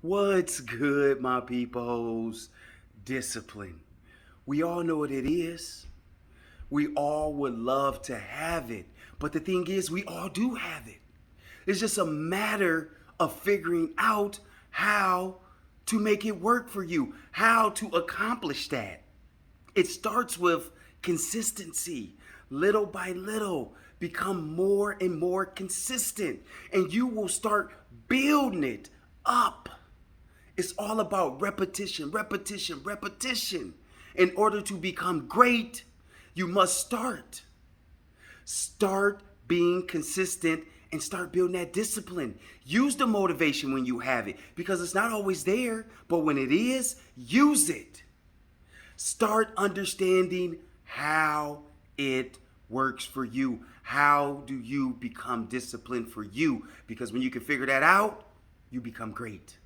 What's good, my peoples? Discipline. We all know what it is. We all would love to have it. But the thing is, we all do have it. It's just a matter of figuring out how to make it work for you, how to accomplish that. It starts with consistency. Little by little, become more and more consistent, and you will start building it up. It's all about repetition, repetition, repetition. In order to become great, you must start. Start being consistent and start building that discipline. Use the motivation when you have it because it's not always there, but when it is, use it. Start understanding how it works for you. How do you become disciplined for you? Because when you can figure that out, you become great.